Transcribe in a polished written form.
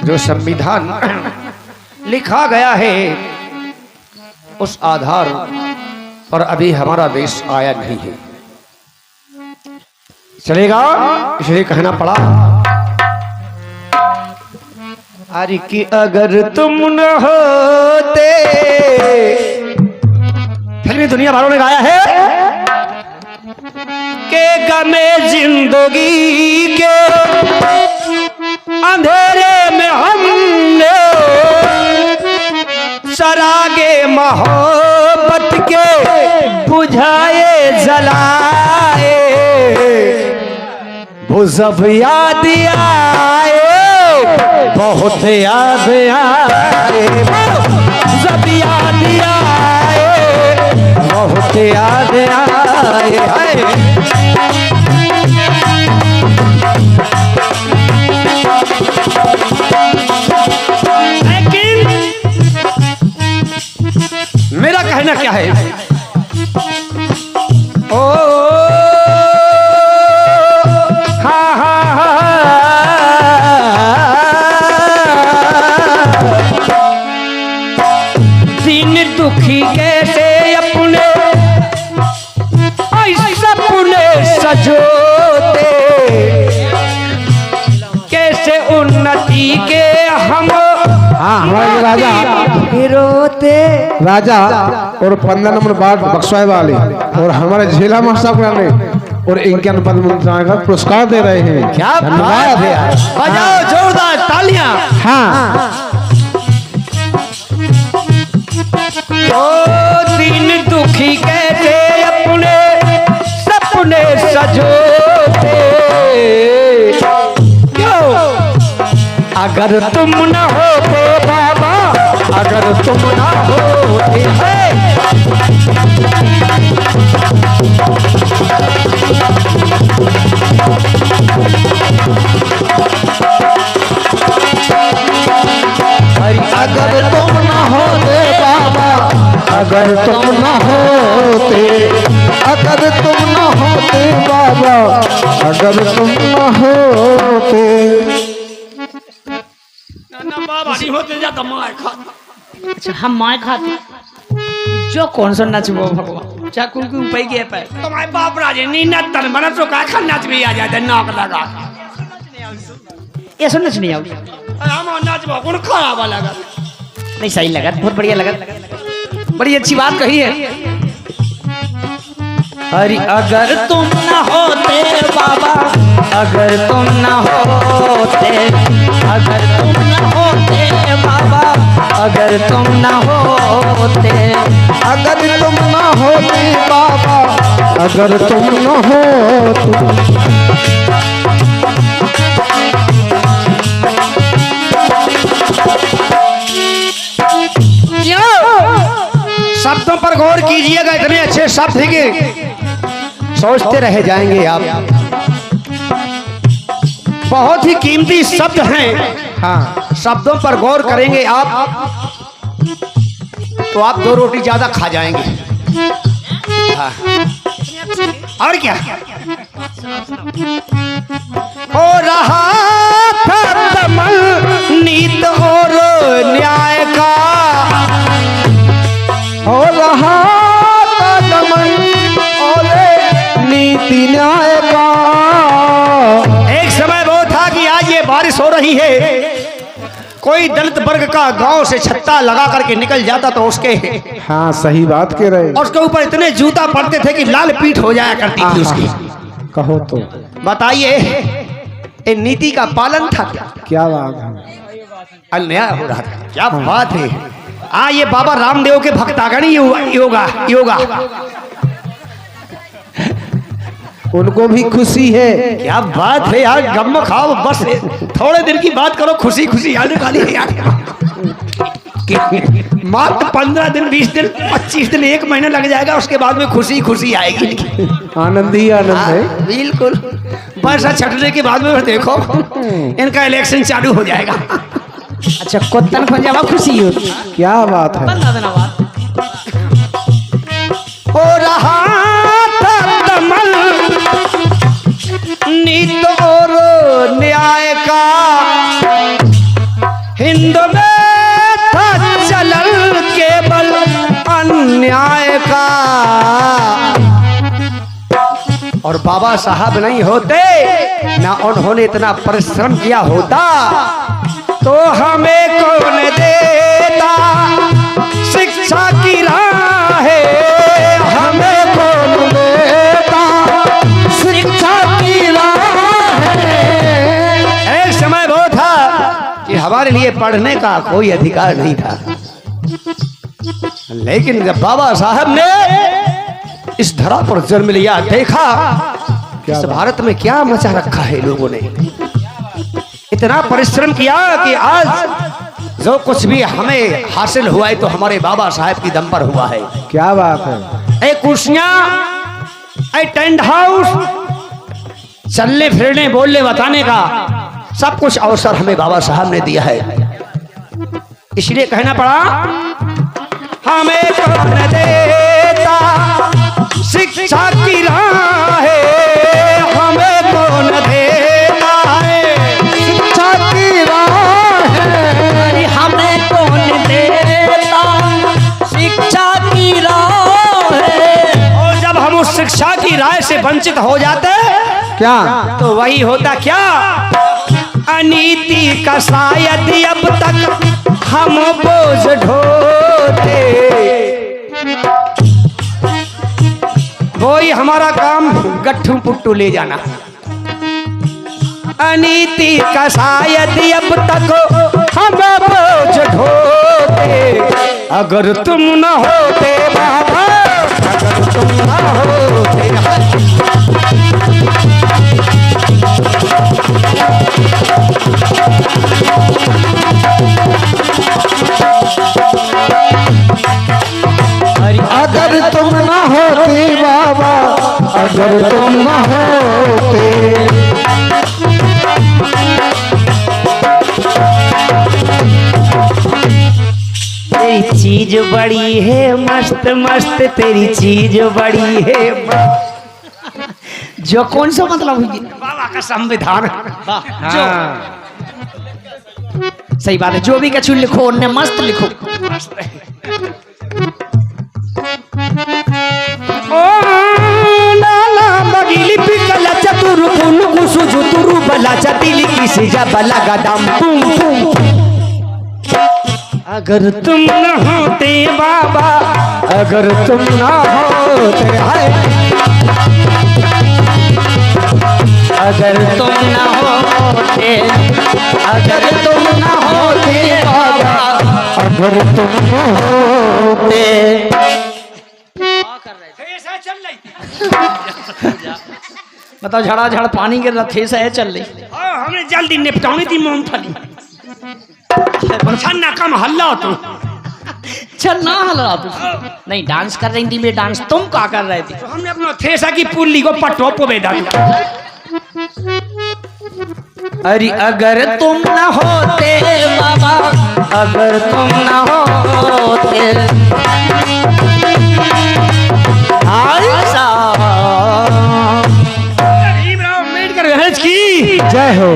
जो संविधान लिखा गया है उस आधार पर अभी हमारा देश आया नहीं है। चलेगा इसलिए कहना पड़ा अरे कि अगर तुम न होते, फिल्मी दुनिया वालों ने गाया है के गमे जिंदगी के अंधेरे में हमने सरागे मोहब्बत के बुझाए जलाए, वो जब याद आए बहुत याद आए, जब याद आए बहुत याद आए। लेकिन मेरा कहना क्या है, ओ हाँ हाँ दिन दुखी कैसे अपने सपने सजोते, कैसे उन्नति के हम हमारे राजा रोते। राजा और 15 नंबर वार्ड बक्सवाई वाले और हमारे जिला महासाब ने और इनके पद मंत्रालय का पुरस्कार दे रहे हैं। क्या धन्यवाद है यार, बजाओ जोरदार तालियां। हाँ ओ दिन दुखी कैसे अपने सपने सजोते, क्यों अगर तुम न होते बाबा, अगर तुम न होते अगर तुम न होते बाबा, अगर तुम न होते, अगर तुम न होते बाबा, अगर तुम न होते। ना बाबा नहीं होते जाता मार खा। अच्छा हम मार खाते जो कौन सा नच वो भगवान चाकू के ऊपर गया पे तुम्हारे बाप राजे नी नतन मना तो का नच भी आ जाता नाक लगा। ये सुन नच नहीं आओ हम नाच कौन खराब लगा। नहीं सही लगा, बहुत बढ़िया लगा, बड़ी अच्छी बात कही है। अरे अगर तुम न होते बाबा, अगर तुम न होते, अगर तुम न होते बाबा, अगर तुम न होते, अगर तुम न होते बाबा, अगर तुम न होते। शब्दों पर गौर कीजिएगा, इतने अच्छे शब्द हैं कि सोचते रह जाएंगे आप। बहुत ही कीमती शब्द हैं। हाँ, शब्दों पर गौर करेंगे आप तो आप 2 रोटी ज्यादा खा जाएंगे। हाँ। और क्या हो रहा था तमल नीत और न्याय का, हो रहा था दमन और नीति न्याय का। एक समय वो था कि आज ये बारिश हो रही है, कोई दलित वर्ग का गांव से छत्ता लगा करके निकल जाता तो उसके हाँ सही बात कह रहे, और उसके ऊपर इतने जूता पड़ते थे कि लाल पीठ हो जाया करती थी उसकी। कहो तो बताइए ये नीति का पालन था क्या? क्या बात है, अन्याय हो रहा था। क्या बात है। ये बाबा रामदेव के भक्तागण योगा योगा उनको भी खुशी है। क्या बात है यार, गम खाओ बस, थोड़े दिन की बात करो, खुशी खुशी आने वाली है यार। मात्र 15 दिन 20 दिन 25 दिन 1 महीना लग जाएगा, उसके बाद में खुशी खुशी आएगी। आनंद ही आनंद है। बिल्कुल, बरसा छटने के बाद में देखो इनका इलेक्शन चालू हो जाएगा। अच्छा कोतन पंजाबा खुशी हो, क्या बात है। बता देना बात हो रहा था कमल नीत और न्याय का, और बाबा साहब नहीं होते, ना उन्होंने इतना परिश्रम किया होता, तो हमें कौन देता शिक्षा की राह, हमें कौन देता शिक्षा की राह। एक समय वो था कि हमारे लिए पढ़ने का कोई अधिकार नहीं था, लेकिन जब बाबा साहब ने इस धरा पर जन्म लिया, देखा इस भारत में क्या मचा रखा है लोगों ने, इतना परिश्रम किया कि आज जो कुछ भी हमें हासिल हुआ है तो हमारे बाबा साहब की दम पर हुआ है। क्या बात है। ए कुर्सियां, ए टेंट हाउस, चलने फिरने बोलने बताने का सब कुछ अवसर हमें बाबा साहब ने दिया है, इसलिए कहना पड़ा हमें कौन देता शिक्षा की राह, हमें कौन देता है शिक्षा की राह, हमें कौन देता शिक्षा की राह। और जब हम उस शिक्षा की राह से वंचित हो जाते क्या तो वही होता क्या, अनीति का शायद अब तक हम बोझ ढोते, वही हमारा काम गट्ठू पुट्टू ले जाना। अनीति का शायद अब तक हम बोझ ढोते, अगर तुम न होते बाबा, अगर तुम न होते। अगर तुम न होते बाबा, अगर तुम न होते, तेरी चीज बड़ी है मस्त मस्त, तेरी चीज बड़ी है। जो कौन सा मतलब हुई? बाबा का संविधान। जो सही बात है, जो भी कछु लिखो उनने मस्त लिखो। ओ लाला बगिली पिकला चतुरु कुनु कुसु जुतुरु बला चतिली किसी जा बला गदम पुम पुम। अगर तुम न होते बाबा, अगर तुम न होते, हाय अगर तुम न होते, अगर तुम न होते बाबा, अगर तुम न होते। बताओ, झड़ा झड़ पानी गिर रहा थे, सह चल रही। हमने जल्दी निपटानी थी मूंगफली। ना कम हल्ला तू, चल ना हल रहा तू। नहीं, डांस कर रही थी मैं, डांस तुम क्या कर रहे थे? तो हमने अपना थेसा की पुल्ली को पटो पे बेदा दिया। अरे अगर तुम न होते बाबा, अगर तुम न होते, भीमराव अम्बेडकर की जय हो।